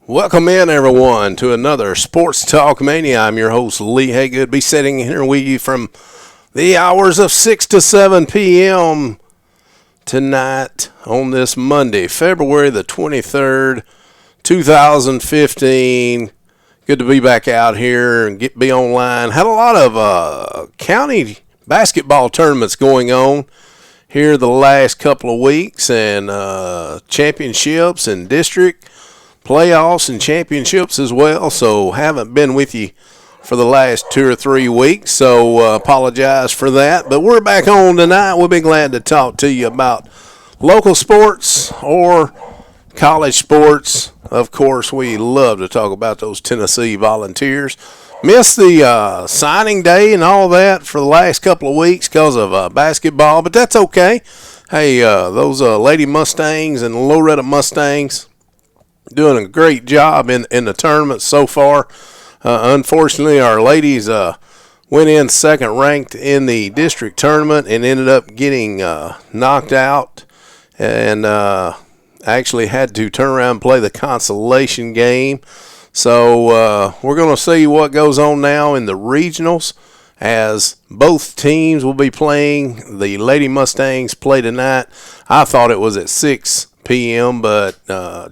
Welcome in, everyone, to another Sports Talk Mania. I'm your host, Lee Haygood. Be sitting here with you from the hours of 6 to 7 p.m. tonight on this Monday, February the 23rd, 2015. Good to be back out here and be online. Had a lot of county basketball tournaments going on here the last couple of weeks, and championships and district playoffs and championships as well. So haven't been with you for the last 2 or 3 weeks, so apologize for that. But we're back on tonight. We'll be glad to talk to you about local sports or college sports. Of course, we love to talk about those Tennessee Volunteers. Missed the signing day and all that for the last couple of weeks because of basketball, but that's okay. Hey, those Lady Mustangs and Loretta Mustangs doing a great job in the tournament so far. Unfortunately, our ladies went in second ranked in the district tournament and ended up getting knocked out, and actually had to turn around and play the consolation game. So we're going to see what goes on now in the regionals, as both teams will be playing. The Lady Mustangs play tonight. I thought it was at 6 p.m., but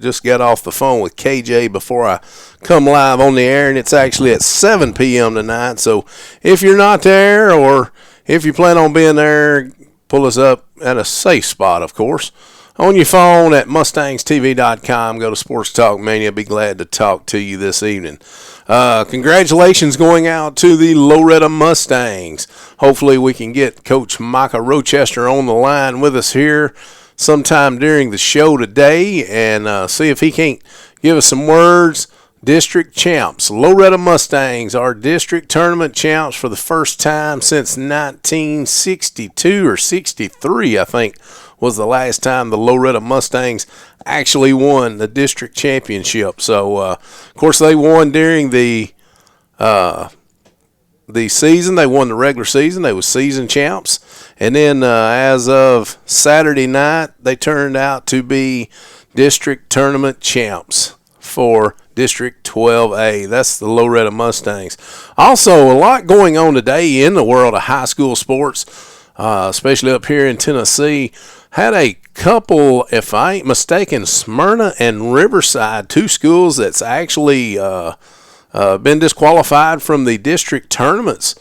just got off the phone with KJ before I come live on the air, and it's actually at 7 p.m. tonight. So if you're not there, or if you plan on being there, pull us up at a safe spot, of course, on your phone at MustangsTV.com. Go to Sports Talk Mania. Be glad to talk to you this evening. Congratulations going out to the Loretta Mustangs. Hopefully we can get Coach Micah Rochester on the line with us here sometime during the show today, and see if he can't give us some words. District champs. Loretta Mustangs are district tournament champs for the first time since 1962 or 63, I think, was the last time the Loretta Mustangs actually won the district championship. So, of course, they won during the season. They won the regular season. They were season champs. And then as of Saturday night, they turned out to be district tournament champs for District 12A. That's the Loretta Mustangs. Also, a lot going on today in the world of high school sports, especially up here in Tennessee. Had a couple, if I ain't mistaken, Smyrna and Riverside, two schools that's actually been disqualified from the district tournaments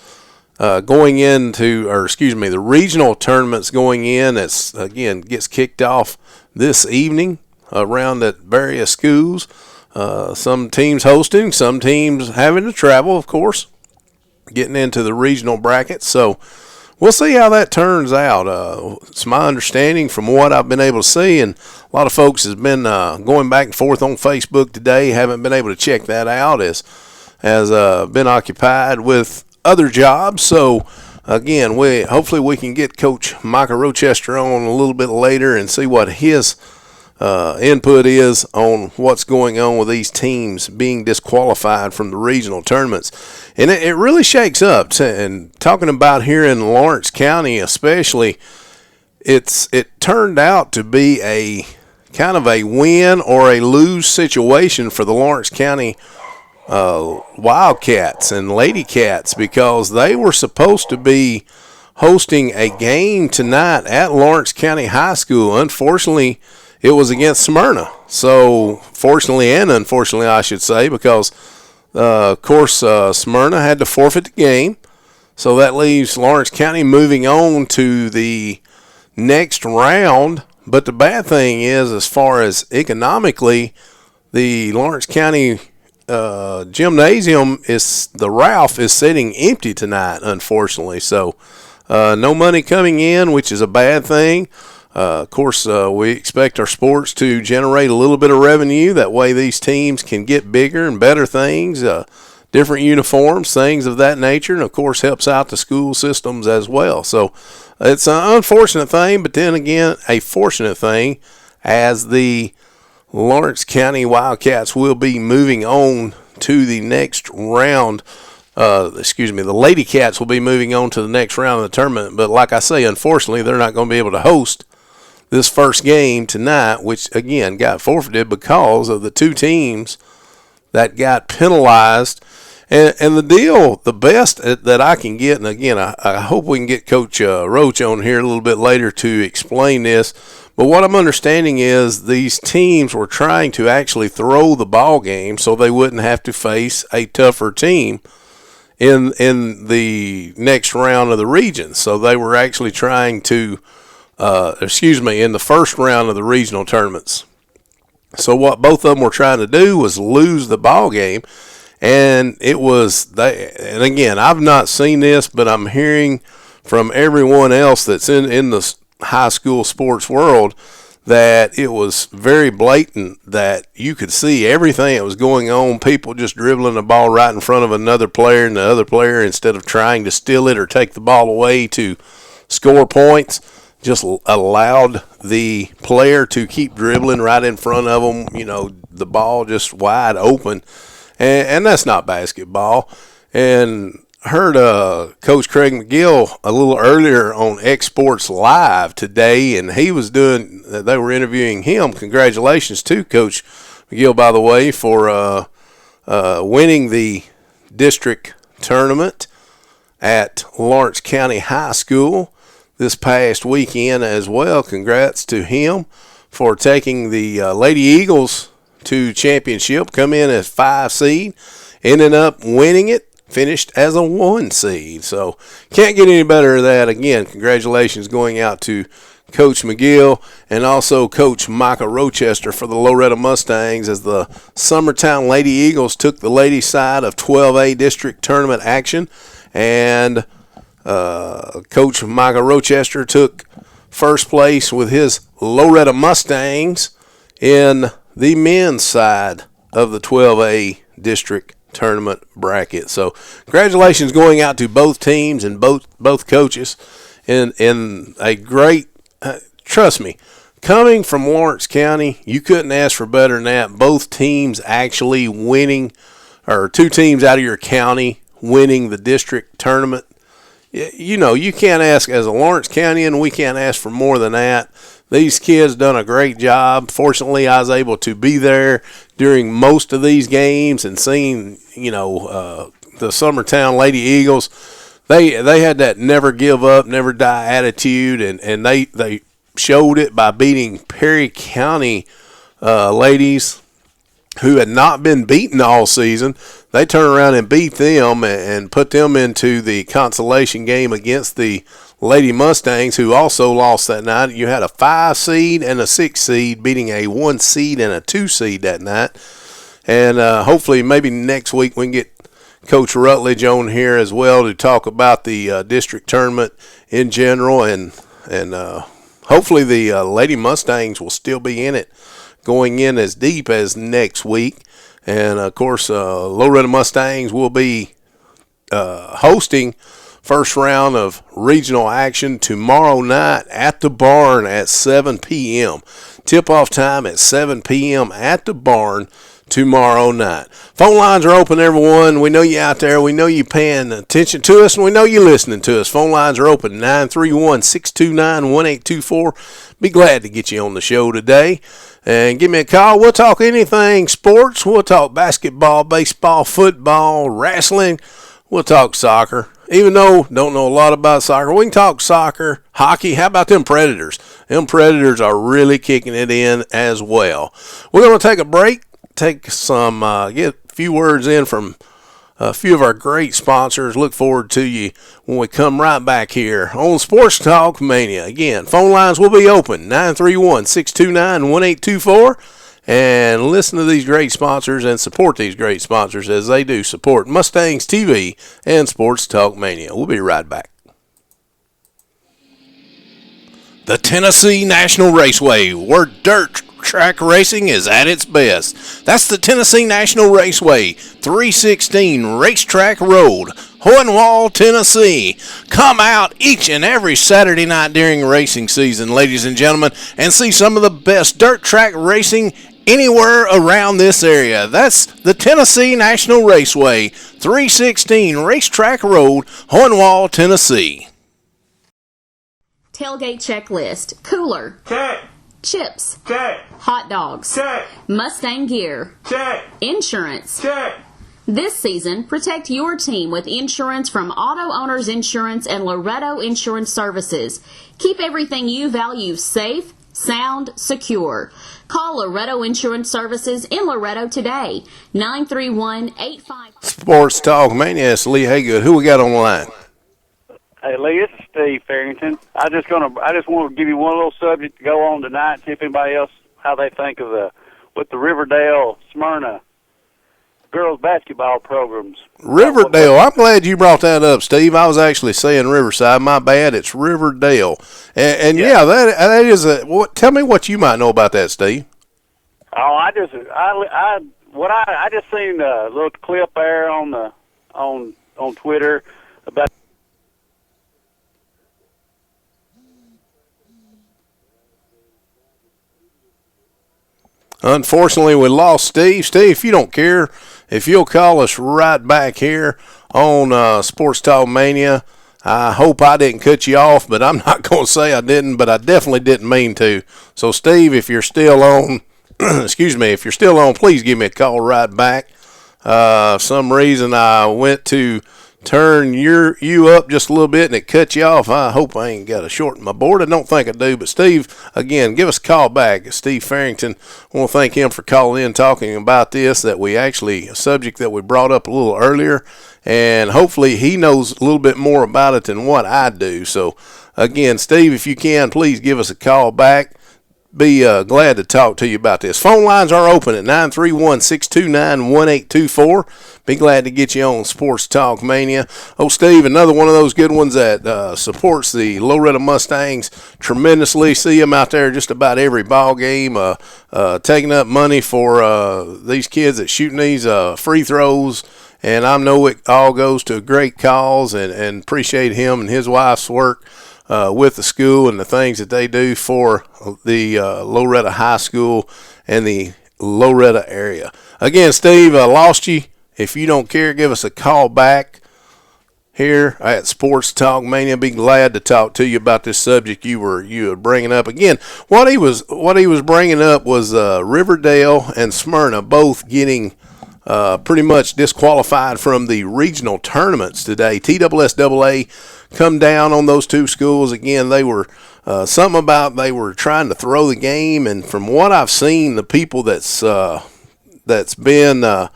going into, the regional tournaments going in. That's, again, gets kicked off this evening around at various schools. Some teams hosting, some teams having to travel, of course, getting into the regional brackets. So we'll see how that turns out. It's my understanding from what I've been able to see, and a lot of folks has been going back and forth on Facebook today. Haven't been able to check that out as been occupied with other jobs. So again, hopefully we can get Coach Micah Rochester on a little bit later and see what his input is on what's going on with these teams being disqualified from the regional tournaments. And it really shakes up. And talking about here in Lawrence County especially, it turned out to be a kind of a win or a lose situation for the Lawrence County Wildcats and Lady Cats, because they were supposed to be hosting a game tonight at Lawrence County High School. Unfortunately, it was against Smyrna. So, fortunately and unfortunately, I should say, because, of course, Smyrna had to forfeit the game. So that leaves Lawrence County moving on to the next round. But the bad thing is, as far as economically, the Lawrence County gymnasium, the Ralph, is sitting empty tonight, unfortunately. So, no money coming in, which is a bad thing. Of course, we expect our sports to generate a little bit of revenue. That way these teams can get bigger and better things, different uniforms, things of that nature, and, of course, helps out the school systems as well. So it's an unfortunate thing, but then again, a fortunate thing, as the Lawrence County Wildcats will be moving on to the next round. The Lady Cats will be moving on to the next round of the tournament. But like I say, unfortunately, they're not going to be able to host this first game tonight, which, again, got forfeited because of the two teams that got penalized. And the deal, the best that I can get, and again, I hope we can get Coach Roach on here a little bit later to explain this, but what I'm understanding is these teams were trying to actually throw the ball game so they wouldn't have to face a tougher team in the next round of the region. So they were actually trying to, in the first round of the regional tournaments. So what both of them were trying to do was lose the ball game. And and again, I've not seen this, but I'm hearing from everyone else that's in the high school sports world that it was very blatant, that you could see everything that was going on, people just dribbling the ball right in front of another player, and the other player, instead of trying to steal it or take the ball away to score points, just allowed the player to keep dribbling right in front of them, the ball just wide open. And that's not basketball. And heard Coach Craig McGill a little earlier on X Sports Live today, and they were interviewing him. Congratulations to Coach McGill, by the way, for winning the district tournament at Lawrence County High School this past weekend as well. Congrats to him for taking the Lady Eagles to championship, come in as 5 seed, ended up winning it, finished as a 1 seed. So can't get any better than that. Again, congratulations going out to Coach McGill and also Coach Micah Rochester for the Loretta Mustangs, as the Summertown Lady Eagles took the ladies' side of 12A district tournament action, and Coach Micah Rochester took first place with his Loretta Mustangs in the men's side of the 12A district tournament bracket. So congratulations going out to both teams and both coaches in a great, trust me, coming from Lawrence County, you couldn't ask for better than that. Both teams actually winning, or 2 teams out of your county winning the district tournament. You can't ask, as a Lawrence Countian, we can't ask for more than that. These kids done a great job. Fortunately, I was able to be there during most of these games and seeing, the Summertown Lady Eagles. They had that never give up, never die attitude, and they showed it by beating Perry County ladies who had not been beaten all season. They turned around and beat them and put them into the consolation game against the Lady Mustangs, who also lost that night. You had a 5 seed and a 6 seed beating a 1 seed and a 2 seed that night. And hopefully maybe next week we can get Coach Rutledge on here as well to talk about the district tournament in general. And hopefully the Lady Mustangs will still be in it, going in as deep as next week. And, of course, Loretta Mustangs will be hosting first round of regional action tomorrow night at the barn at 7 p.m. Tip-off time at 7 p.m. at the barn tomorrow night. Phone lines are open, everyone. We know you out there. We know you paying attention to us, and we know you listening to us. Phone lines are open, 931-629-1824. Be glad to get you on the show today. And give me a call. We'll talk anything sports. We'll talk basketball, baseball, football, wrestling. We'll talk soccer. Even though don't know a lot about soccer, we can talk soccer, hockey. How about them Predators? Them Predators are really kicking it in as well. We're going to take a break, take some, get a few words in from a few of our great sponsors. Look forward to you when we come right back here on Sports Talk Mania. Again, phone lines will be open, 931-629-1824. And listen to these great sponsors and support these great sponsors as they do support Mustangs TV and Sports Talk Mania. We'll be right back. The Tennessee National Raceway, where dirt track racing is at its best. That's the Tennessee National Raceway, 316 Racetrack Road, Hohenwald, Tennessee. Come out each and every Saturday night during racing season, ladies and gentlemen, and see some of the best dirt track racing anywhere around this area. That's the Tennessee National Raceway, 316 Racetrack Road, Hohenwald, Tennessee. Tailgate checklist. Cooler. Check. Chips. Check. Hot dogs. Check. Mustang gear. Check. Insurance. Check. This season, protect your team with insurance from Auto Owners Insurance and Loretto Insurance Services. Keep everything you value safe, sound, secure. Call Loretto Insurance Services in Loretto today. 931-85. Sports Talk Mania. It's Lee Haygood. Who we got on the line? Hey Lee, this is Steve Farrington. I just want to give you one little subject to go on tonight. See if anybody else how they think of the Riverdale Smyrna girls basketball programs. Riverdale. I'm glad you brought that up, Steve. I was actually saying Riverside. My bad. It's Riverdale. And yeah, that is a. Tell me what you might know about that, Steve. Oh, I just seen a little clip there on Twitter about. Unfortunately, we lost Steve. Steve, if you don't care, if you'll call us right back here on Sports Talk Mania, I hope I didn't cut you off, but I'm not going to say I didn't, but I definitely didn't mean to. So, Steve, if you're still on, excuse me, if you're still on, please give me a call right back. For some reason, I went to turn you up just a little bit and it cut you off. I hope I ain't got a short in my board. I don't think I do. But Steve, again, give us a call back. Steve Farrington, I want to thank him for calling in talking about this, a subject that we brought up a little earlier. And hopefully he knows a little bit more about it than what I do. So, again, Steve, if you can, please give us a call back. Be glad to talk to you about this. Phone lines are open at 931-629-1824. Be glad to get you on Sports Talk Mania. Oh, Steve, another one of those good ones that supports the Loretto Mustangs tremendously. See them out there just about every ball game, taking up money for these kids that shooting these free throws. And I know it all goes to a great cause, and appreciate him and his wife's work with the school and the things that they do for the Loretto High School and the Loretto area. Again, Steve, I lost you. If you don't care, give us a call back here at Sports Talk Mania. Be glad to talk to you about this subject you were bringing up. Again, what he was bringing up was Riverdale and Smyrna both getting pretty much disqualified from the regional tournaments today. TSSAA come down on those two schools. Again, they were they were trying to throw the game, and from what I've seen, the people that's been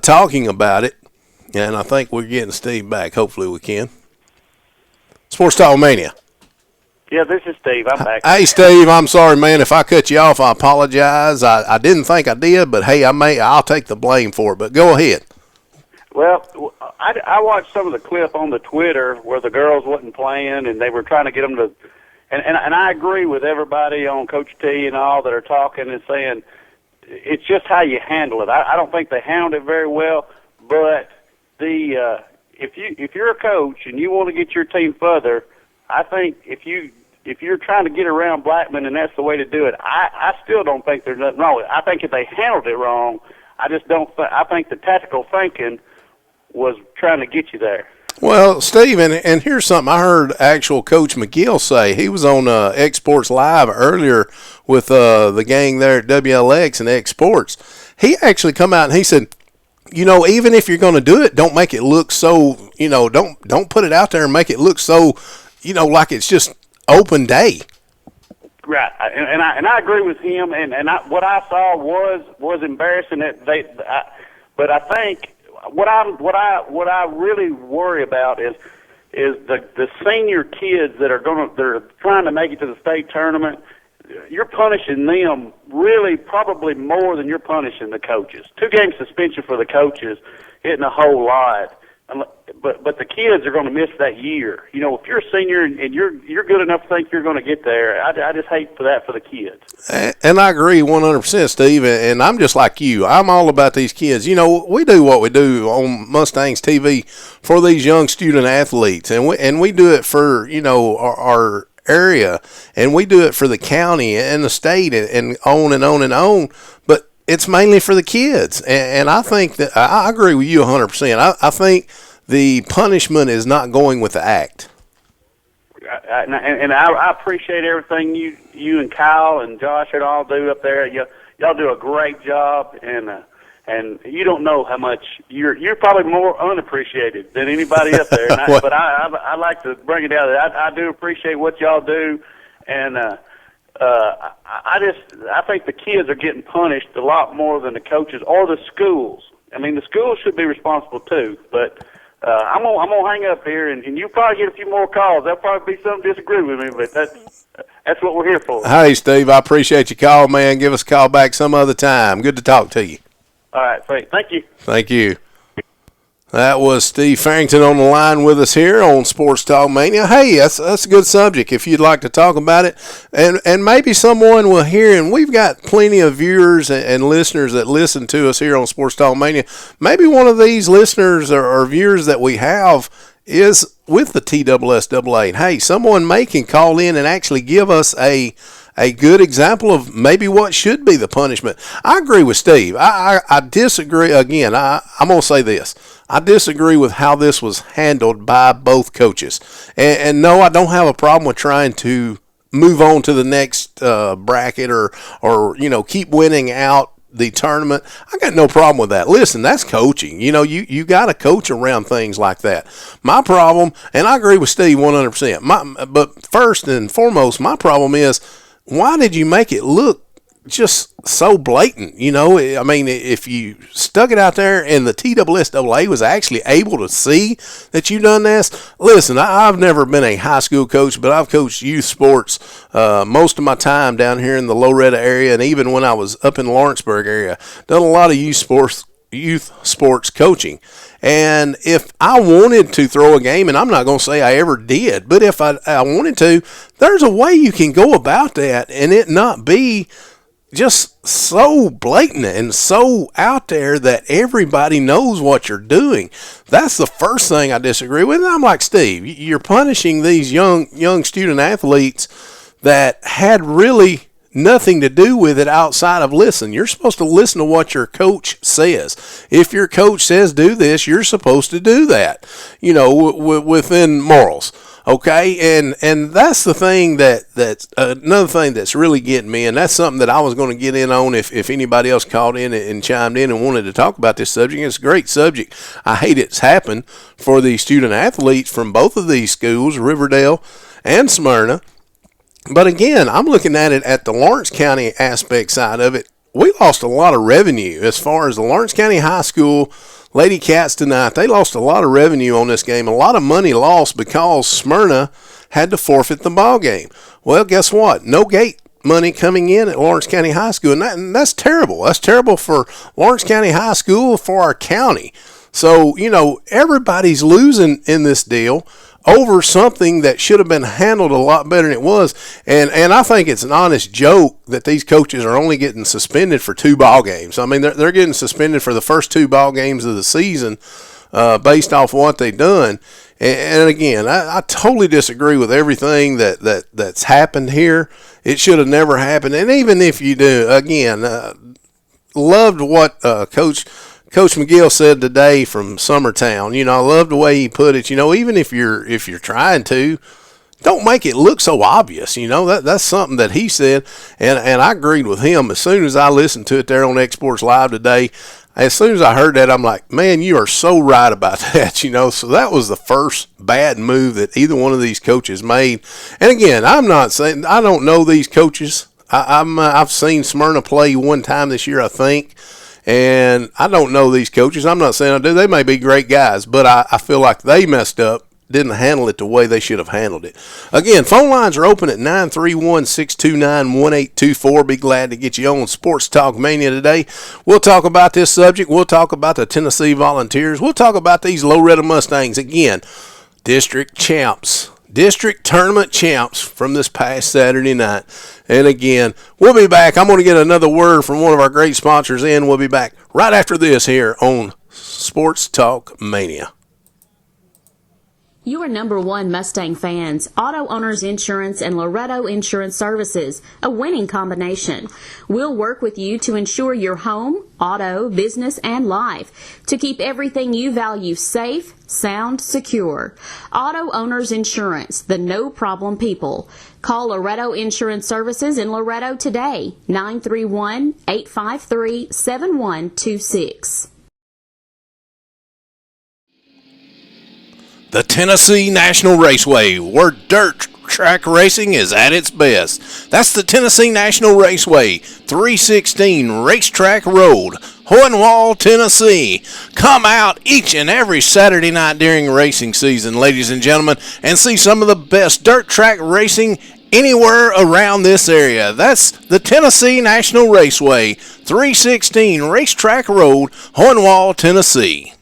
talking about it, and I think we're getting Steve back. Hopefully we can. Sports Talk Mania. Yeah, this is Steve. I'm back. Hey, Steve, I'm sorry, man. If I cut you off, I apologize. I didn't think I did, but hey, I'll take the blame for it. But go ahead. Well, I watched some of the clip on the Twitter where the girls wasn't playing, and they were trying to get them to. And I agree with everybody on Coach T and all that are talking and saying it's just how you handle it. I don't think they handled it very well, but if you're a coach and you want to get your team further, I think if you're trying to get around Blackman and that's the way to do it, I still don't think there's nothing wrong with it. I think if they handled it wrong, I just don't. I think the tactical thinking was trying to get you there. Well, Steve, and here's something I heard actual Coach McGill say. He was on Exports Live earlier with the gang there at WLX and Exports. He actually come out and he said, even if you're going to do it, don't make it look so, don't put it out there and make it look so, like it's just open day. Right, and I agree with him. And what I saw was embarrassing. But I think what I really worry about is the senior kids that are trying to make it to the state tournament. You're punishing them really probably more than you're punishing the coaches. 2-game suspension for the coaches isn't a whole lot, but the kids are going to miss that year. If you're a senior and you're good enough to think you're going to get there, I just hate for that for the kids. And I agree 100%, Steve, and I'm just like you. I'm all about these kids. We do what we do on Mustangs TV for these young student athletes, and we do it for, our area, and we do it for the county and the state and on and on and on, but it's mainly for the kids. And I think that I agree with you 100%. I think the punishment is not going with the act. I appreciate everything you and Kyle and Josh and all do up there. Y'all do a great job, and you don't know how much you're probably more unappreciated than anybody up there. But I like to bring it out. I do appreciate what y'all do, and I think the kids are getting punished a lot more than the coaches or the schools. I mean, the schools should be responsible too, but I'm gonna hang up here, and you'll probably get a few more calls. There'll probably be some disagree with me, but that's what we're here for. Hey, Steve, I appreciate your call, man. Give us a call back some other time. Good to talk to you. All right, thank you. Thank you. That was Steve Farrington on the line with us here on Sports Talk Mania. Hey, that's a good subject if you'd like to talk about it. And maybe someone will hear, and we've got plenty of viewers and listeners that listen to us here on Sports Talk Mania. Maybe one of these listeners or viewers that we have is with the TSSAA. And hey, someone can call in and actually give us a good example of maybe what should be the punishment. I agree with Steve. I disagree. Again, I'm going to say this. I disagree with how this was handled by both coaches. And no, I don't have a problem with trying to move on to the next bracket or keep winning out the tournament. I got no problem with that. Listen, that's coaching. You got to coach around things like that. My problem, and I agree with Steve 100%. But first and foremost, my problem is, why did you make it look just so blatant? I mean, if you stuck it out there and the TSSAA was actually able to see that you done this. Listen, I've never been a high school coach, but I've coached youth sports most of my time down here in the Loretta area, and even when I was up in Lawrenceburg area, done a lot of youth sports coaching. And if I wanted to throw a game, and I'm not going to say I ever did, but if I wanted to, there's a way you can go about that and it not be just so blatant and so out there that everybody knows what you're doing. That's the first thing I disagree with. And I'm like, Steve, you're punishing these young student athletes that had really nothing to do with it outside of listen. You're supposed to listen to what your coach says. If your coach says do this, you're supposed to do that, within morals. Okay, and that's the thing that's another thing that's really getting me, and that's something that I was going to get in on if anybody else called in and chimed in and wanted to talk about this subject. It's a great subject. I hate it's happened for the student athletes from both of these schools, Riverdale and Smyrna. But again, I'm looking at it at the Lawrence County aspect side of it. We lost a lot of revenue as far as the Lawrence County High School Lady Cats tonight. They lost a lot of revenue on this game, a lot of money lost because Smyrna had to forfeit the ball game. Well, guess what? No gate money coming in at Lawrence County High School, and that's terrible. That's terrible for Lawrence County High School, for our county. So, everybody's losing in this deal over something that should have been handled a lot better than it was. And I think it's an honest joke that these coaches are only getting suspended for 2 ball games. I mean, they're getting suspended for the first 2 ball games of the season based off what they've done. And again, I totally disagree with everything that's happened here. It should have never happened. And even if you do, again, loved what Coach McGill said today from Summertown. I love the way he put it. Even if you're trying to, don't make it look so obvious. That's something that he said, and I agreed with him. As soon as I listened to it there on Exports Live today, as soon as I heard that, I'm like, man, you are so right about that. So that was the first bad move that either one of these coaches made. And again, I'm not saying I don't know these coaches. I've seen Smyrna play one time this year, I think. And I don't know these coaches. I'm not saying I do. They may be great guys, but I feel like they messed up, didn't handle it the way they should have handled it. Again, phone lines are open at 931-629-1824. Be glad to get you on Sports Talk Mania today. We'll talk about this subject. We'll talk about the Tennessee Volunteers. We'll talk about these Loretta Mustangs. Again, district tournament champs from this past Saturday night. And again, we'll be back. I'm going to get another word from one of our great sponsors in. We'll be back right after this here on Sports Talk Mania. Your number one Mustang fans, Auto Owners Insurance and Loretto Insurance Services, a winning combination. We'll work with you to ensure your home, auto, business, and life to keep everything you value safe, sound, secure. Auto Owners Insurance, the no-problem people. Call Loretto Insurance Services in Loretto today, 931-853-7126. The Tennessee National Raceway, where dirt track racing is at its best. That's the Tennessee National Raceway, 316 Racetrack Road, Hohenwald, Tennessee. Come out each and every Saturday night during racing season, ladies and gentlemen, and see some of the best dirt track racing anywhere around this area. That's the Tennessee National Raceway, 316 Racetrack Road, Hohenwald, Tennessee.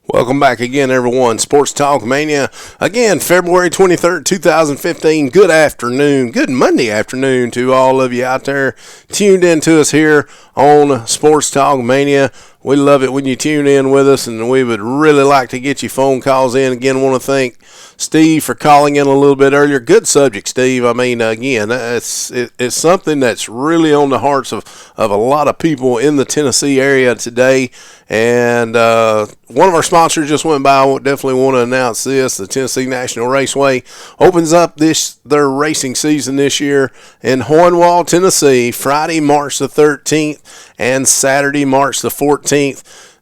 Welcome back again, everyone. Sports Talk Mania. Again, February 23rd, 2015. Good afternoon. Good Monday afternoon to all of you out there tuned in to us here on Sports Talk Mania. We love it when you tune in with us, and we would really like to get your phone calls in. Again, want to thank Steve for calling in a little bit earlier. Good subject, Steve. I mean, again, it's something that's really on the hearts of a lot of people in the Tennessee area today. And one of our sponsors just went by. I definitely want to announce this. The Tennessee National Raceway opens up their racing season this year in Hohenwald, Tennessee, Friday, March the 13th and Saturday, March the 14th.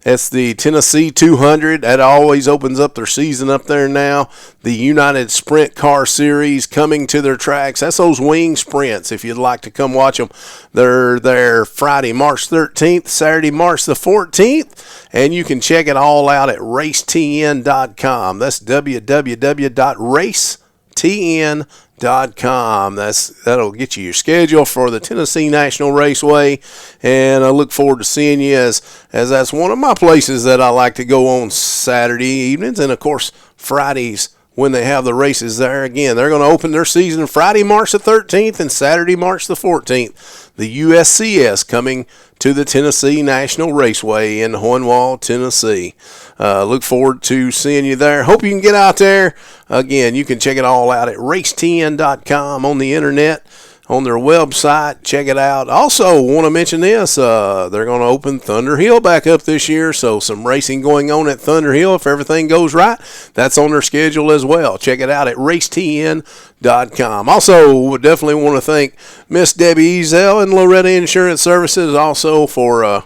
It's the Tennessee 200. That always opens up their season up there now. The United Sprint Car Series coming to their tracks. That's those wing sprints if you'd like to come watch them. They're there Friday, March 13th, Saturday, March the 14th. And you can check it all out at racetn.com. That's www.racetn.com. That'll get you your schedule for the Tennessee National Raceway, and I look forward to seeing you as that's one of my places that I like to go on Saturday evenings, and of course Fridays when they have the races there. Again, they're going to open their season Friday, March the 13th and Saturday, March the 14th. The USCS coming to the Tennessee National Raceway in Hohenwald, Tennessee. Look forward to seeing you there. Hope you can get out there. Again, you can check it all out at racetn.com on the internet, on their website. Check it out. Also, want to mention this. They're going to open Thunder Hill back up this year, so some racing going on at Thunder Hill. If everything goes right, that's on their schedule as well. Check it out at racetn.com. Also, definitely want to thank Miss Debbie Ezel and Loretto Insurance Services also for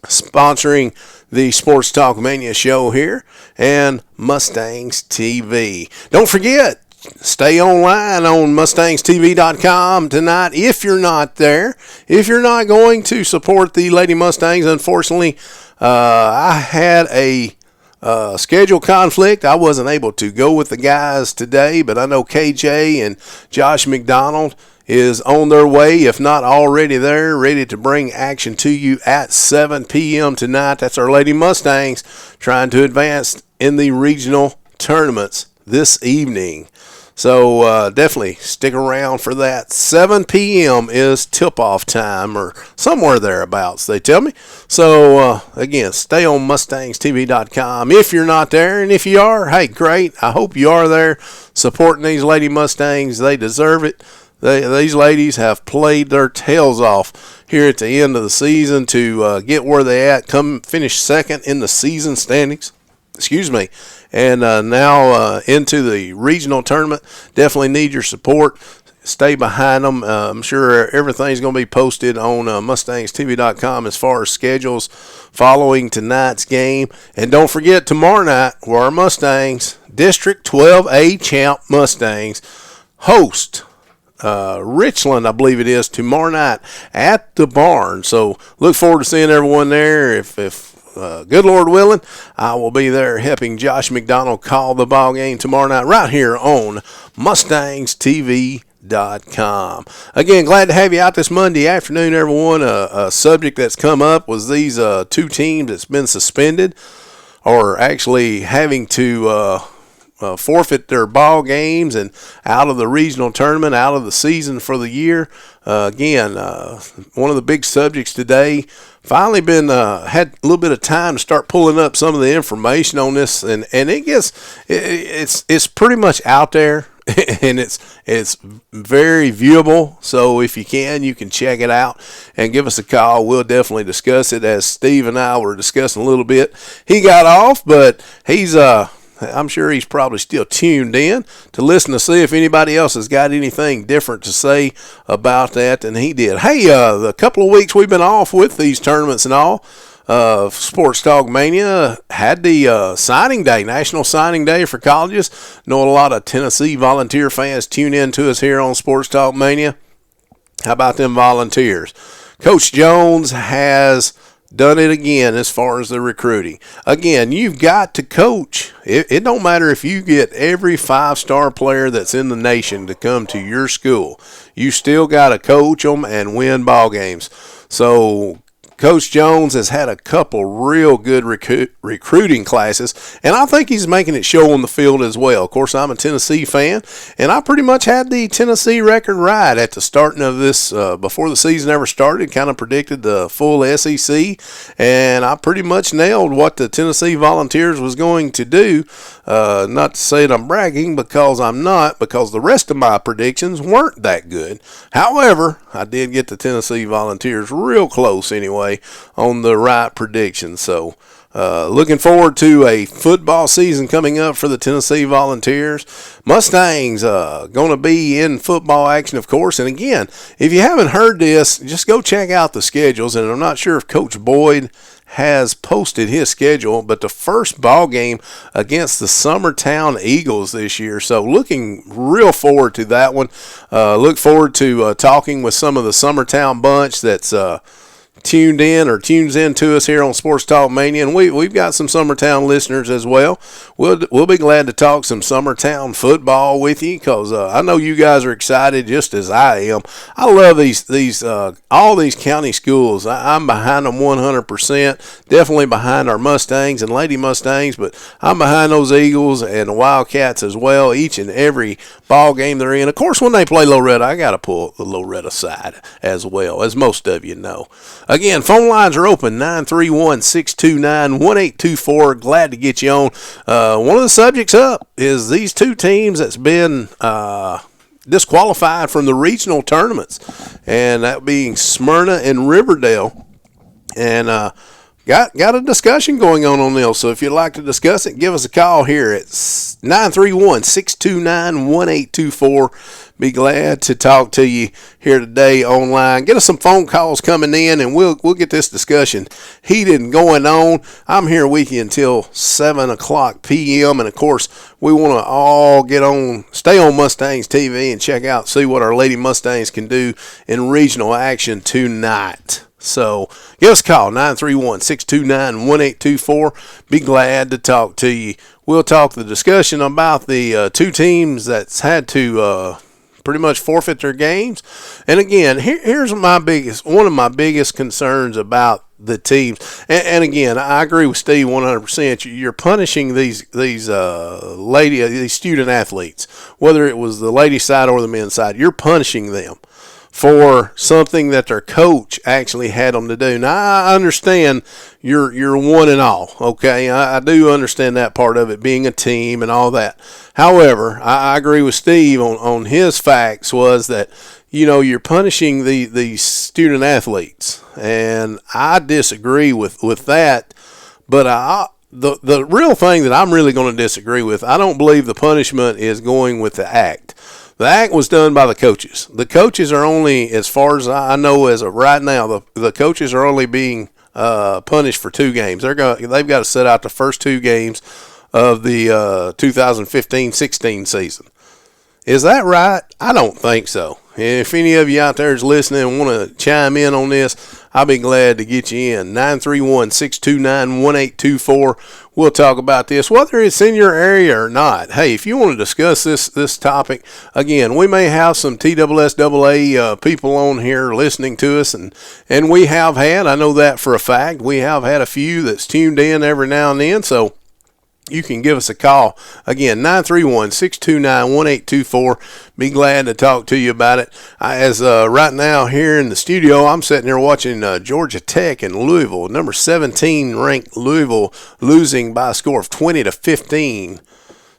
sponsoring the Sports Talk Mania show here, and Mustangs TV. Don't forget, stay online on MustangsTV.com tonight. If you're not there, if you're not going to support the Lady Mustangs, unfortunately, I had a schedule conflict. I wasn't able to go with the guys today, but I know KJ and Josh McDonald is on their way, if not already there, ready to bring action to you at 7 p.m. tonight. That's our Lady Mustangs trying to advance in the regional tournaments this evening. So definitely stick around for that. 7 p.m. is tip-off time, or somewhere thereabouts, they tell me. So, again, stay on MustangsTV.com if you're not there. And if you are, hey, great. I hope you are there supporting these Lady Mustangs. They deserve it. These ladies have played their tails off here at the end of the season to get where they at, come finish second in the season standings. Excuse me. And now into the regional tournament. Definitely need your support. Stay behind them. I'm sure everything's going to be posted on MustangsTV.com as far as schedules following tonight's game. And don't forget, tomorrow night, where our Mustangs, District 12A champ Mustangs, host Richland, I believe it is, tomorrow night at the barn. So look forward to seeing everyone there. If good Lord willing, I will be there helping Josh McDonald call the ball game tomorrow night right here on MustangsTV.com. Again, glad to have you out this Monday afternoon, everyone. A subject that's come up was these two teams that's been suspended, or actually having to forfeit their ball games and out of the regional tournament, out of the season for the year. Again, one of the big subjects today. Finally been had a little bit of time to start pulling up some of the information on this, and it's pretty much out there. And it's very viewable, so if you can check it out and give us a call. We'll definitely discuss it, as Steve and I were discussing a little bit. He got off, but he's I'm sure he's probably still tuned in to listen to see if anybody else has got anything different to say about that than he did. Hey, the couple of weeks we've been off with these tournaments and all, Sports Talk Mania had the signing day, National Signing Day for colleges. Know a lot of Tennessee Volunteer fans tune in to us here on Sports Talk Mania. How about them Volunteers? Coach Jones has done it again as far as the recruiting. Again, you've got to coach. It don't matter if you get every 5-star player that's in the nation to come to your school. You still got to coach them and win ball games. So Coach Jones has had a couple real good recruiting classes, and I think he's making it show on the field as well. Of course, I'm a Tennessee fan, and I pretty much had the Tennessee record right at the starting of this, before the season ever started, kind of predicted the full SEC, and I pretty much nailed what the Tennessee Volunteers was going to do. Not to say that I'm bragging, because I'm not, because the rest of my predictions weren't that good. However, I did get the Tennessee Volunteers real close anyway on the right prediction. So looking forward to a football season coming up for the Tennessee Volunteers. Mustangs going to be in football action, of course. And again, if you haven't heard this, just go check out the schedules. And I'm not sure if Coach Boyd has posted his schedule, but the first ball game against the Summertown Eagles this year. So looking real forward to that one. Look forward to talking with some of the Summertown bunch that's tuned in or tunes in to us here on Sports Talk Mania, and we've got some Summertown listeners as well. We'll be glad to talk some Summertown football with you, because I know you guys are excited just as I am. I love these all these county schools. I'm behind them 100%. Definitely behind our Mustangs and Lady Mustangs, but I'm behind those Eagles and the Wildcats as well. Each and every ball game they're in. Of course, when they play Loretta, I got to pull the Loretta side as well, as most of you know. Again, phone lines are open, 931-629-1824. Glad to get you on. One of the subjects up is these two teams that's been disqualified from the regional tournaments, and that being Smyrna and Riverdale. And got a discussion going on this. So if you'd like to discuss it, give us a call here at 931-629-1824. Be glad to talk to you here today online. Get us some phone calls coming in, and we'll get this discussion heated and going on. I'm here with you until 7 o'clock p.m. And, of course, we want to all stay on Mustangs TV and see what our Lady Mustangs can do in regional action tonight. So give us a call, 931-629-1824. Be glad to talk to you. We'll talk the discussion about the two teams that's had to pretty much forfeit their games. And again, here's one of my biggest concerns about the teams. And again, I agree with Steve 100%. You're punishing these student athletes, whether it was the lady side or the men's side. You're punishing them for something that their coach actually had them to do. Now, I understand you're one and all, okay? I do understand that part of it, being a team and all that. However, I agree with Steve on his facts was that, you're punishing these student athletes, and I disagree with that. But the real thing that I'm really going to disagree with, I don't believe the punishment is going with the act. The act was done by the coaches. The coaches are only, as far as I know as of right now, the coaches are only being punished for 2 games. They've got to set out the first 2 games of the 2015-16 season. Is that right? I don't think so. If any of you out there is listening and want to chime in on this, I'll be glad to get you in. 931-629-1824. We'll talk about this, whether it's in your area or not. Hey, if you want to discuss this topic, again, we may have some TSSAA people on here listening to us, and we have had, I know that for a fact, we have had a few that's tuned in every now and then. So you can give us a call. Again, 931-629-1824. Be glad to talk to you about it. As right now here in the studio, I'm sitting here watching Georgia Tech and Louisville. Number 17 ranked Louisville losing by a score of 20-15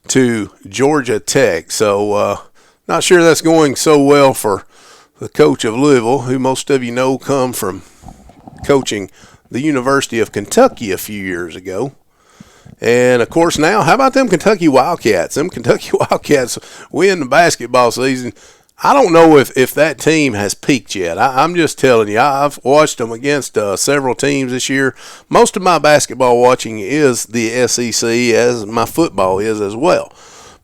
to Georgia Tech. So not sure that's going so well for the coach of Louisville, who most of you know come from coaching the University of Kentucky a few years ago. And, of course, now, how about them Kentucky Wildcats? Them Kentucky Wildcats win the basketball season. I don't know if that team has peaked yet. I'm just telling you, I've watched them against several teams this year. Most of my basketball watching is the SEC, as my football is as well.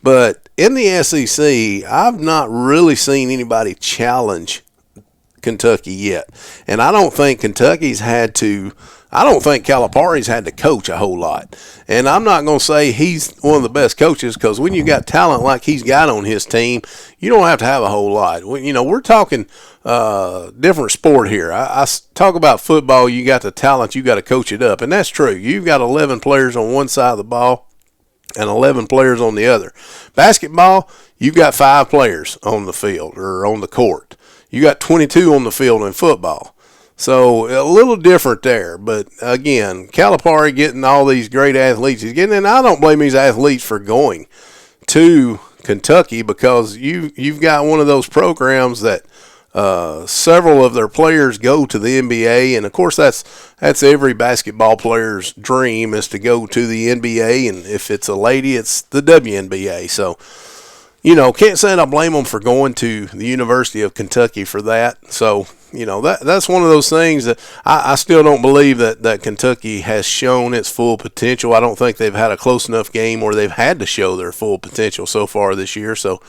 But in the SEC, I've not really seen anybody challenge Kentucky yet. And I don't think Calipari's had to coach a whole lot. And I'm not going to say he's one of the best coaches, because when you got talent like he's got on his team, you don't have to have a whole lot. We're talking different sport here. I talk about football, you got the talent, you got to coach it up. And that's true. You've got 11 players on one side of the ball and 11 players on the other. Basketball, you've got 5 players on the field or on the court. You got 22 on the field in football. So a little different there. But, again, Calipari getting all these great athletes he's getting, and I don't blame these athletes for going to Kentucky, because you've got one of those programs that several of their players go to the NBA, and, of course, that's every basketball player's dream, is to go to the NBA, and if it's a lady, it's the WNBA. So, can't say I blame them for going to the University of Kentucky for that. So, that's one of those things that I still don't believe that Kentucky has shown its full potential. I don't think they've had a close enough game where they've had to show their full potential so far this year. So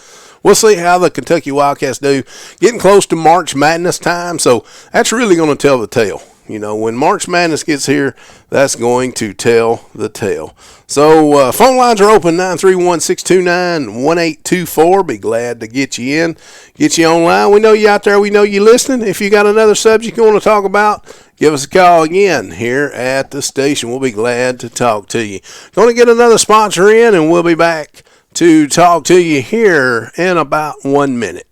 we'll see how the Kentucky Wildcats do. Getting close to March Madness time, so that's really going to tell the tale. When March Madness gets here, that's going to tell the tale. So phone lines are open, 931-629-1824. Be glad to get you in, get you online. We know you out there. We know you listening. If you got another subject you want to talk about, give us a call again here at the station. We'll be glad to talk to you. Going to get another sponsor in, and we'll be back to talk to you here in about 1 minute.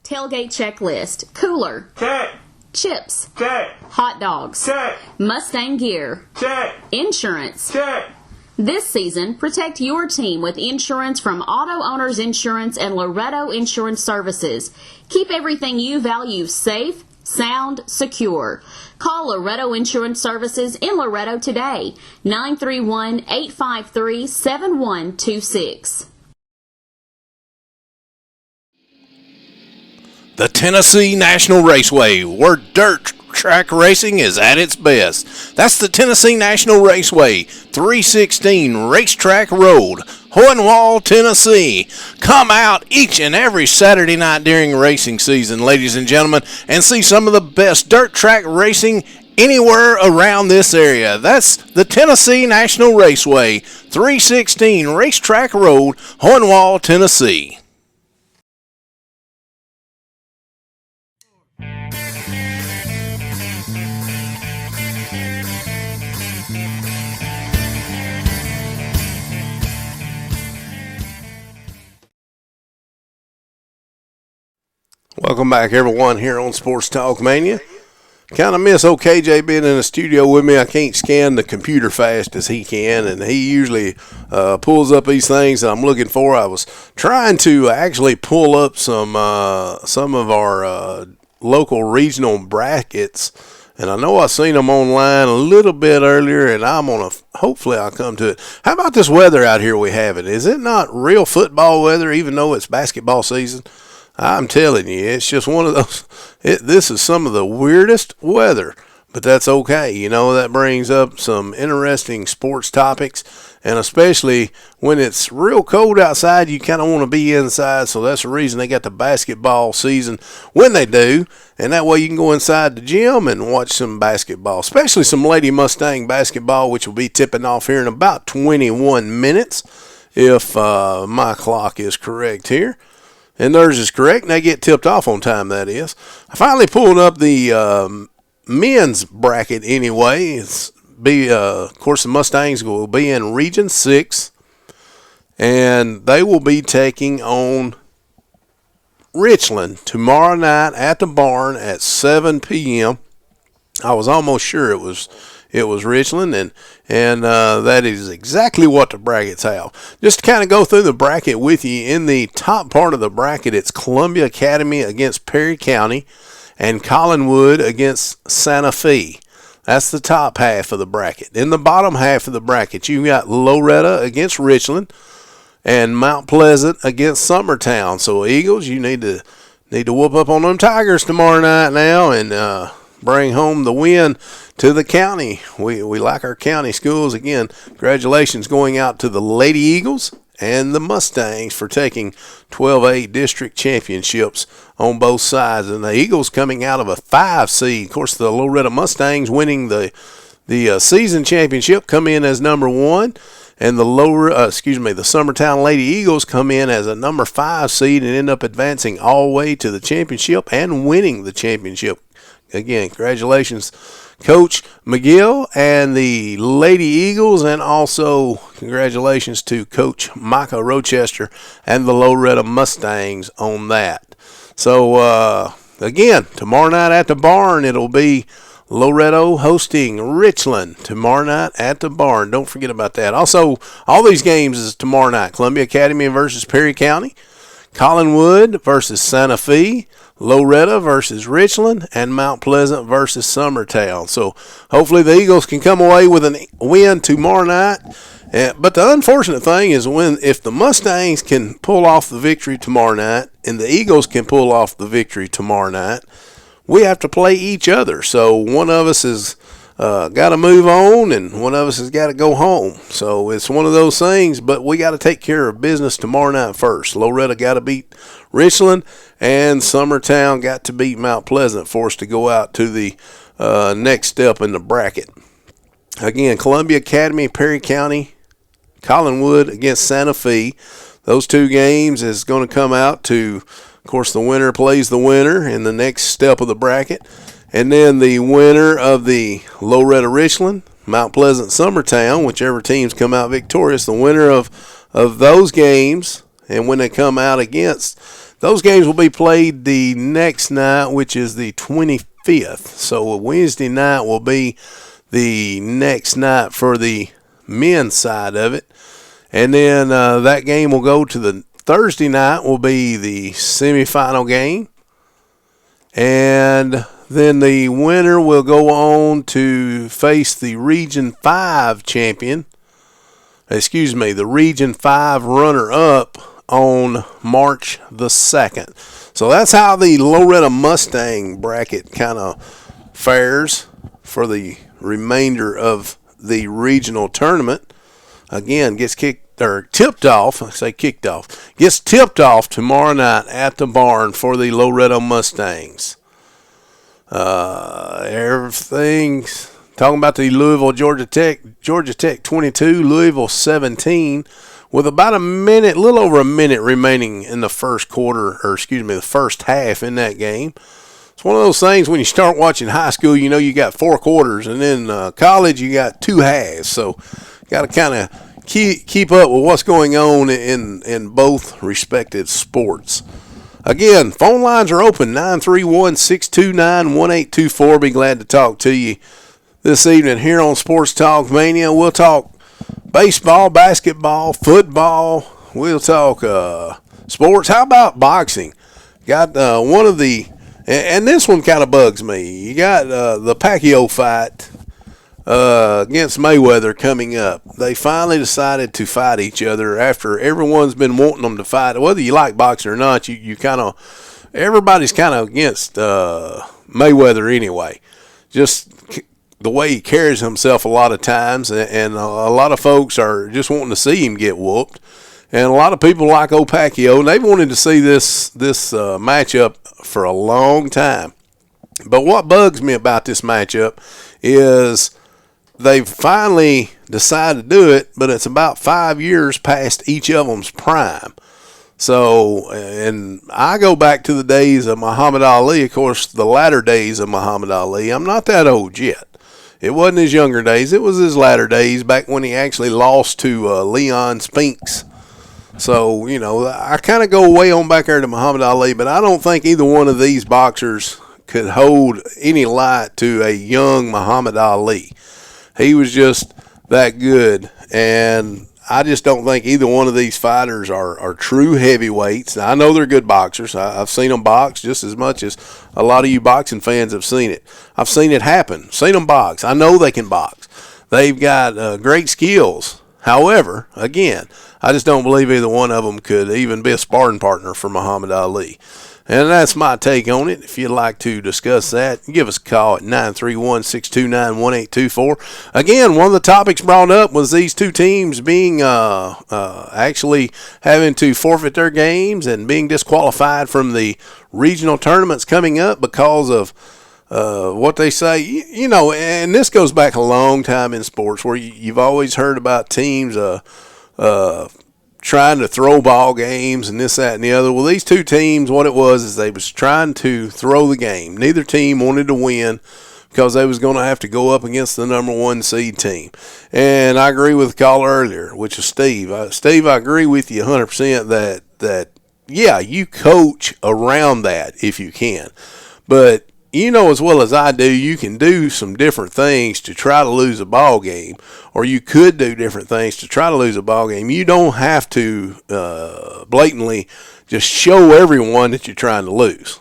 Tailgate checklist. Cooler. Check. Chips. Check. Hot dogs. Check. Mustang gear. Check. Insurance. Check. This season, protect your team with insurance from Auto Owners Insurance and Loretto Insurance Services. Keep everything you value safe, sound, secure. Call Loretto Insurance Services in Loretto today, 931-853-7126. The Tennessee National Raceway, where dirt track racing is at its best. That's the Tennessee National Raceway, 316 Racetrack Road, Hohenwald, Tennessee. Come out each and every Saturday night during racing season, ladies and gentlemen, and see some of the best dirt track racing anywhere around this area. That's the Tennessee National Raceway, 316 Racetrack Road, Hohenwald, Tennessee. Welcome back, everyone, here on Sports Talk Mania. Kind of miss OKJ being in the studio with me. I can't scan the computer fast as he can, and he usually pulls up these things that I'm looking for. I was trying to actually pull up some of our local regional brackets, and I know I've seen them online a little bit earlier, and hopefully I'll come to it. How about this weather out here we have it? Is it not real football weather, even though it's basketball season? I'm telling you, it's just one of those. This is some of the weirdest weather, but that's okay. That brings up some interesting sports topics, and especially when it's real cold outside, you kind of want to be inside. So that's the reason they got the basketball season when they do, and that way you can go inside the gym and watch some basketball, especially some Lady Mustang basketball, which will be tipping off here in about 21 minutes, if my clock is correct here. And theirs is correct, and they get tipped off on time, that is. I finally pulled up the men's bracket anyway. It's be, of course, the Mustangs will be in Region 6, and they will be taking on Richland tomorrow night at the barn at 7 p.m. I was almost sure it was Richland, and that is exactly what the brackets have. Just to kind of go through the bracket with you, in the top part of the bracket, it's Columbia Academy against Perry County and Collinwood against Santa Fe. That's the top half of the bracket. In the bottom half of the bracket, you got Loretta against Richland and Mount Pleasant against Summertown. So Eagles, you need to whoop up on them Tigers tomorrow night now and bring home the win to the county. We like our county schools. Again, congratulations going out to the Lady Eagles and the Mustangs for taking 12A district championships on both sides. And the Eagles coming out of a 5 seed. Of course, the Loretta Mustangs winning the season championship come in as number 1. And the Summertown Lady Eagles come in as a number 5 seed and end up advancing all the way to the championship and winning the championship. Again, congratulations, Coach McGill and the Lady Eagles, and also congratulations to Coach Micah Rochester and the Loretta Mustangs on that. So, again, tomorrow night at the barn, it'll be Loretto hosting Richland tomorrow night at the barn. Don't forget about that. Also, all these games is tomorrow night. Columbia Academy versus Perry County, Collinwood versus Santa Fe, Loretta versus Richland, and Mount Pleasant versus Summertown. So hopefully the Eagles can come away with a win tomorrow night. But the unfortunate thing is if the Mustangs can pull off the victory tomorrow night and the Eagles can pull off the victory tomorrow night, we have to play each other. So one of us has got to move on and one of us has got to go home. So it's one of those things, but we got to take care of business tomorrow night first. Loretta got to beat Richland and Summertown got to beat Mount Pleasant for us to go out to the next step in the bracket. Again, Columbia Academy, Perry County, Collinwood against Santa Fe. Those two games is going to come out to, of course, the winner plays the winner in the next step of the bracket. And then the winner of the Loretta Richland, Mount Pleasant Summertown, whichever teams come out victorious, the winner of those games, and when they come out against, those games will be played the next night, which is the 25th. So Wednesday night will be the next night for the men's side of it. And then that game will go to the Thursday night will be the semifinal game. And then the winner will go on to face the Region 5 champion. The Region 5 runner-up on March the 2nd. So that's how the Loretta Mustang bracket kind of fares for the remainder of the regional tournament. Again, gets tipped off tomorrow night at the barn for the Loretta Mustangs. Everything's talking about the Louisville, Georgia Tech 22, Louisville 17, with about a little over a minute remaining in the first quarter, the first half in that game. It's one of those things when you start watching high school, you got 4 quarters, and then college you got 2 halves. So got to kind of keep up with what's going on in both respective sports. Again, phone lines are open, 931-629-1824. Be glad to talk to you this evening here on Sports Talk Mania. We'll talk baseball, basketball, football. We'll talk sports. How about boxing? Got one of the, and this one kind of bugs me. You got the Pacquiao fight against Mayweather coming up. They finally decided to fight each other after everyone's been wanting them to fight. Whether you like boxing or not, you kind of, everybody's kind of against Mayweather anyway. Just the way he carries himself a lot of times, and a lot of folks are just wanting to see him get whooped. And a lot of people like old Pacquiao, and they've wanted to see this matchup for a long time. But what bugs me about this matchup is they've finally decided to do it, but it's about 5 years past each of them's prime. So, and I go back to the days of Muhammad Ali, of course, the latter days of Muhammad Ali. I'm not that old yet. it wasn't his younger days. It was his latter days, back when he actually lost to Leon Spinks. So, I kind of go way on back there to Muhammad Ali, but I don't think either one of these boxers could hold any light to a young Muhammad Ali. He was just that good, and I just don't think either one of these fighters are true heavyweights. Now, I know they're good boxers. I've seen them box just as much as a lot of you boxing fans have seen it. I've seen it happen, seen them box. I know they can box. They've got great skills. However, again, I just don't believe either one of them could even be a sparring partner for Muhammad Ali. And that's my take on it. If you'd like to discuss that, give us a call at 931-629-1824. Again, one of the topics brought up was these two teams being actually having to forfeit their games and being disqualified from the regional tournaments coming up because of what they say. And this goes back a long time in sports where you've always heard about teams trying to throw ball games and this, that, and the other. Well, these two teams, what it was is they was trying to throw the game. Neither team wanted to win because they was going to have to go up against the number one seed team. And I agree with the caller earlier, which is Steve. Steve, I agree with you 100% that yeah, you coach around that if you can. But you know as well as I do, you can do some different things to try to lose a ball game, or you could do different things to try to lose a ball game. You don't have to blatantly just show everyone that you're trying to lose.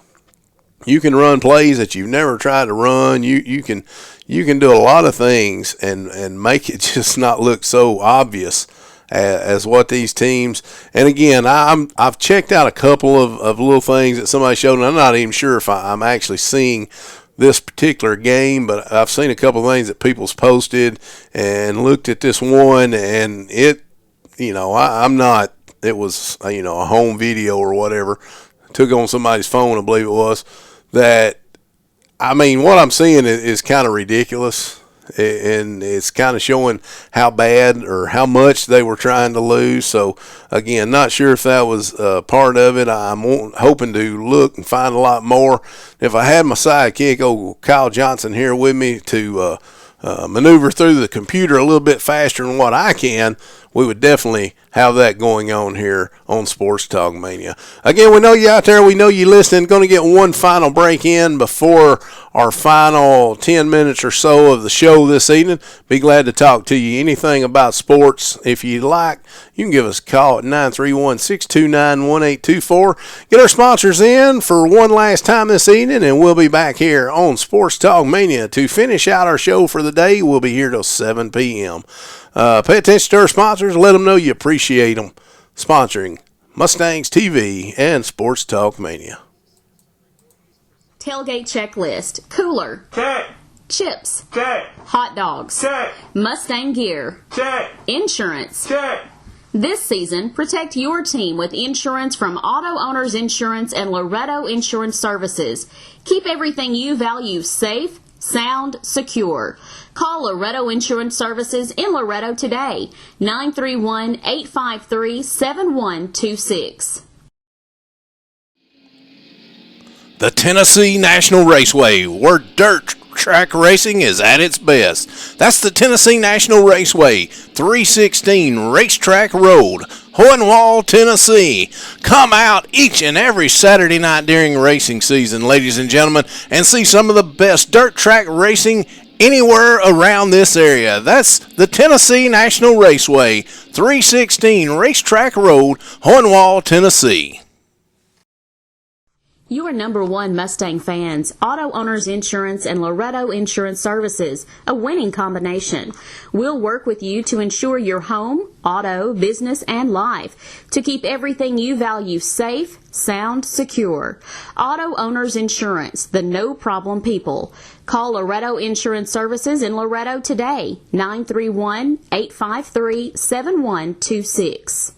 You can run plays that you've never tried to run. You can do a lot of things and make it just not look so obvious as what these teams. And again, I've checked out a couple of little things that somebody showed, and I'm not even sure if I'm actually seeing this particular game, but I've seen a couple of things that people's posted and looked at this one, and it was a home video or whatever, took on somebody's phone, I believe it was, that what I'm seeing is kind of ridiculous. And it's kind of showing how bad or how much they were trying to lose. So, again, not sure if that was part of it. I'm hoping to look and find a lot more. If I had my sidekick, old Kyle Johnson, here with me to maneuver through the computer a little bit faster than what I can, we would definitely have that going on here on Sports Talk Mania. Again, we know you out there. We know you listening. Going to get one final break in before our final 10 minutes or so of the show this evening. Be glad to talk to you anything about sports. If you'd like, you can give us a call at 931-629-1824. Get our sponsors in for one last time this evening, and we'll be back here on Sports Talk Mania to finish out our show for the day. We'll be here till 7 p.m. Pay attention to our sponsors. Let them know you appreciate them sponsoring Mustangs TV and Sports Talk Mania. Tailgate checklist. Cooler. Check. Chips. Check. Hot dogs. Check. Mustang gear. Check. Insurance. Check. This season, protect your team with insurance from Auto Owners Insurance and Loretto Insurance Services. Keep everything you value safe, sound, secure. Call Loretto Insurance Services in Loretto today, 931-853-7126. The Tennessee National Raceway, where dirt track racing is at its best. That's the Tennessee National Raceway, 316 Racetrack Road, Hohenwald, Tennessee. Come out each and every Saturday night during racing season, ladies and gentlemen, and see some of the best dirt track racing anywhere around this area. That's the Tennessee National Raceway, 316 Racetrack Road, Hohenwald, Tennessee. Your number one Mustang fans, Auto Owners Insurance and Loretto Insurance Services, a winning combination. We'll work with you to insure your home, auto, business, and life to keep everything you value safe, sound, secure. Auto Owners Insurance, the no-problem people. Call Loretto Insurance Services in Loretto today, 931-853-7126.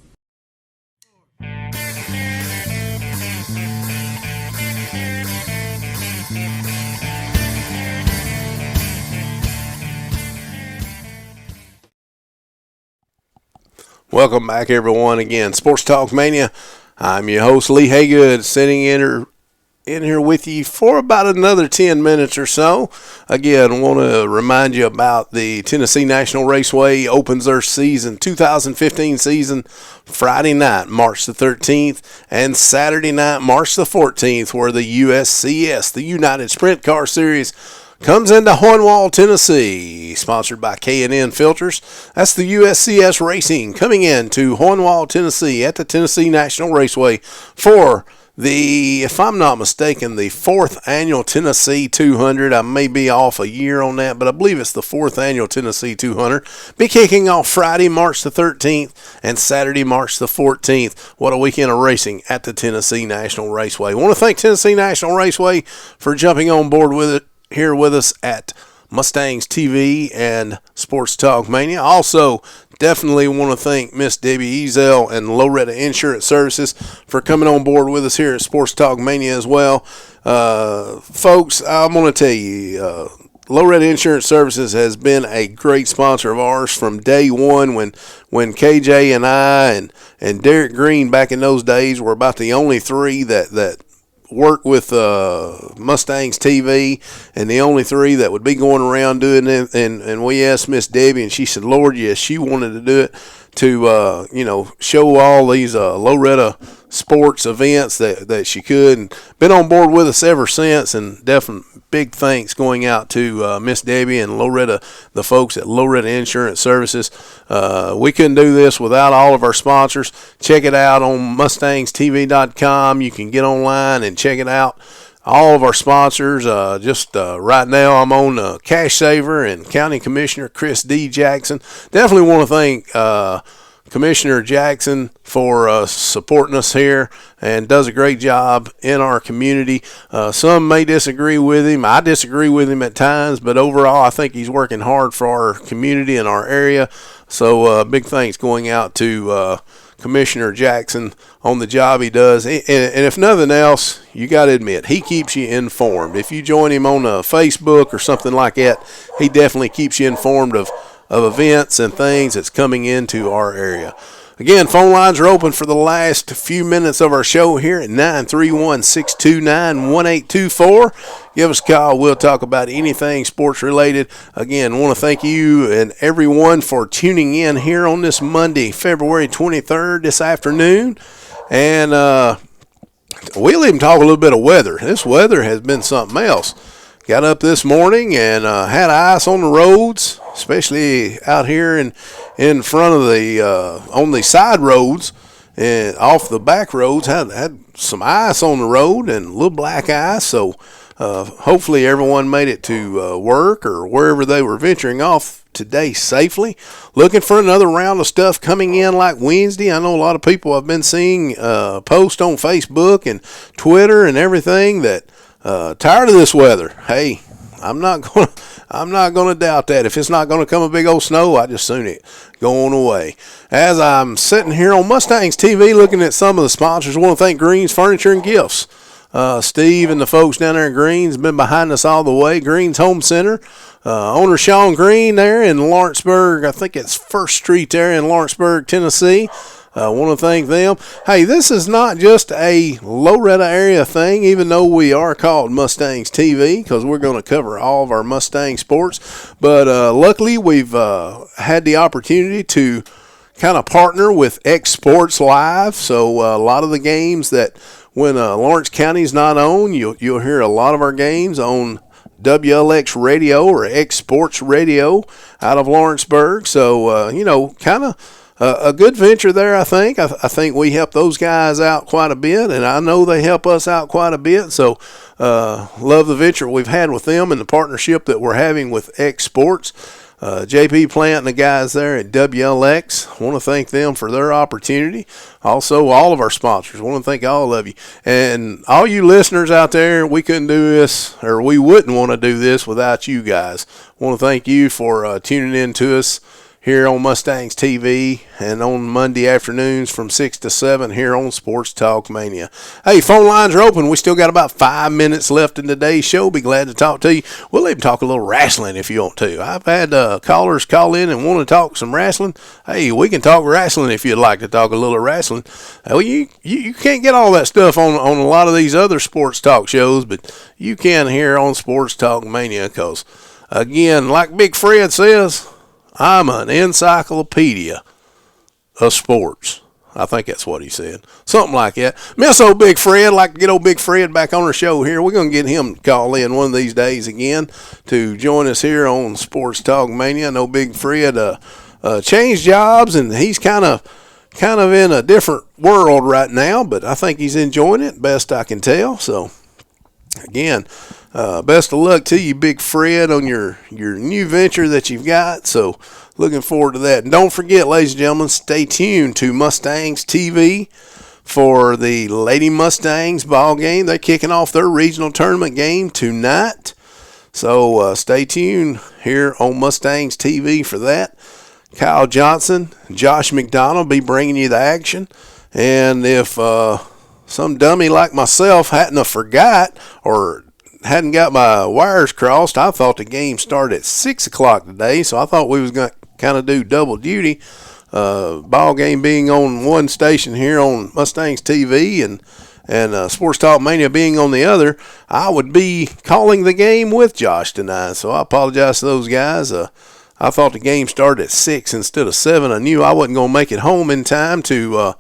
Welcome back, everyone. Again, Sports Talk Mania. I'm your host, Lee Haygood, sitting in in here with you for about another 10 minutes or so. Again, I want to remind you about the Tennessee National Raceway opens their 2015 season Friday night, March the 13th, and Saturday night, March the 14th, where the USCS, the United Sprint Car Series, comes into Hornwall, Tennessee, sponsored by K&N Filters. That's the USCS Racing coming into Hornwall, Tennessee at the Tennessee National Raceway for the, if I'm not mistaken, the 4th annual Tennessee 200. I may be off a year on that, but I believe it's the 4th annual Tennessee 200. Be kicking off Friday, March the 13th, and Saturday, March the 14th. What a weekend of racing at the Tennessee National Raceway. I want to thank Tennessee National Raceway for jumping on board with it here with us at Mustangs TV and Sports Talk Mania. Also, definitely want to thank Miss Debbie Ezel and Loretta Insurance Services for coming on board with us here at Sports Talk Mania as well. Folks, I'm going to tell you, Loretta Insurance Services has been a great sponsor of ours from day one when KJ and I and Derek Green back in those days were about the only three that work with Mustangs TV, and the only three that would be going around doing it. And we asked Miss Debbie, and she said, Lord, yes, she wanted to do it to show all these Loretta sports events that she could, and been on board with us ever since. And definitely big thanks going out to Miss Debbie and Loretta, the folks at Loretta Insurance Services. We couldn't do this without all of our sponsors. Check it out on MustangsTV.com. You can get online and check it out. All of our sponsors. Right now I'm on Cash Saver and County Commissioner Chris D. Jackson. Definitely want to thank Commissioner Jackson for supporting us here and does a great job in our community. Some may disagree with him. I disagree with him at times, but overall I think he's working hard for our community and our area. So big thanks going out to Commissioner Jackson on the job he does. And if nothing else, you got to admit, he keeps you informed. If you join him on Facebook or something like that, he definitely keeps you informed of events and things that's coming into our area. Again, phone lines are open for the last few minutes of our show here at 931-629-1824. Give us a call. We'll talk about anything sports related. Again, I want to thank you and everyone for tuning in here on this Monday, February 23rd, this afternoon. And we'll even talk a little bit of weather. This weather has been something else. Got up this morning and had ice on the roads, especially out here in front of on the side roads and off the back roads. Had some ice on the road and a little black ice. So hopefully everyone made it to work or wherever they were venturing off today safely. Looking for another round of stuff coming in like Wednesday. I know a lot of people have been seeing posts on Facebook and Twitter and everything that tired of this weather. Hey, I'm not gonna doubt that. If it's not gonna come a big old snow, I just soon it going away. As I'm sitting here on Mustangs TV looking at some of the sponsors, I want to thank Green's Furniture and Gifts. Steve and the folks down there in Green's been behind us all the way. Green's Home Center. Owner Sean Green there in Lawrenceburg. I think it's 1st Street there in Lawrenceburg, Tennessee. I want to thank them. Hey, this is not just a Loretta area thing, even though we are called Mustangs TV, because we're going to cover all of our Mustang sports. But luckily, we've had the opportunity to kind of partner with X Sports Live. So a lot of the games that when Lawrence County's not on, you'll hear a lot of our games on WLX Radio or X Sports Radio out of Lawrenceburg. So, kind of a good venture there, I think. I think we help those guys out quite a bit, and I know they help us out quite a bit. So love the venture we've had with them and the partnership that we're having with X Sports. JP Plant and the guys there at WLX, want to thank them for their opportunity. Also, all of our sponsors, want to thank all of you. And all you listeners out there, we couldn't do this, or we wouldn't want to do this without you guys. Want to thank you for tuning in to us here on Mustangs TV, and on Monday afternoons from 6 to 7 here on Sports Talk Mania. Hey, phone lines are open. We still got about 5 minutes left in today's show. Be glad to talk to you. We'll even talk a little wrestling if you want to. I've had callers call in and want to talk some wrestling. Hey, we can talk wrestling if you'd like to talk a little wrestling. Well, you can't get all that stuff on a lot of these other sports talk shows, but you can here on Sports Talk Mania because, again, like Big Fred says, I'm an encyclopedia of sports. I think that's what he said. Something like that. Miss old Big Fred. Like to get old Big Fred back on our show here. We're going to get him to call in one of these days again to join us here on Sports Talk Mania. I know Big Fred changed jobs, and he's kind of in a different world right now, but I think he's enjoying it, best I can tell. So, again, best of luck to you, Big Fred, on your new venture that you've got. So, looking forward to that. And don't forget, ladies and gentlemen, stay tuned to Mustangs TV for the Lady Mustangs ball game. They're kicking off their regional tournament game tonight. So, stay tuned here on Mustangs TV for that. Kyle Johnson, Josh McDonald be bringing you the action. And if some dummy like myself hadn't have forgot or hadn't got my wires crossed, I thought the game started at 6 o'clock today, so I thought we was going to kind of do double duty. Ball game being on one station here on Mustangs TV and Sports Talk Mania being on the other, I would be calling the game with Josh tonight, so I apologize to those guys. I thought the game started at 6 instead of 7. I knew I wasn't going to make it home in time to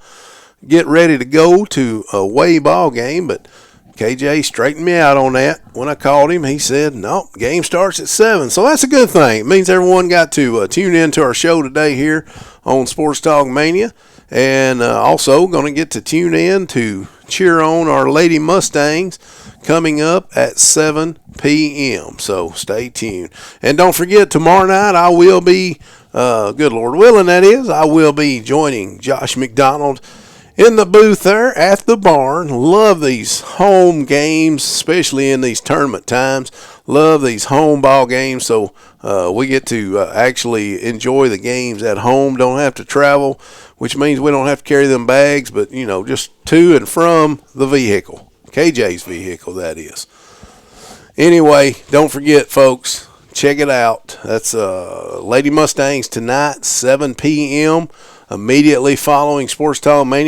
get ready to go to a away ball game, but KJ straightened me out on that. When I called him, he said, no, game starts at 7. So that's a good thing. It means everyone got to tune in to our show today here on Sports Talk Mania. And also going to get to tune in to cheer on our Lady Mustangs coming up at 7 p.m. So stay tuned. And don't forget, tomorrow night I will be, good Lord willing that is, I will be joining Josh McDonald in the booth there at the barn. Love these home games, especially in these tournament times. Love these home ball games, so we get to actually enjoy the games at home. Don't have to travel, which means we don't have to carry them bags, but, just to and from the vehicle. KJ's vehicle, that is. Anyway, don't forget, folks, check it out. That's Lady Mustangs tonight, 7 p.m., immediately following Sports Talk Mania.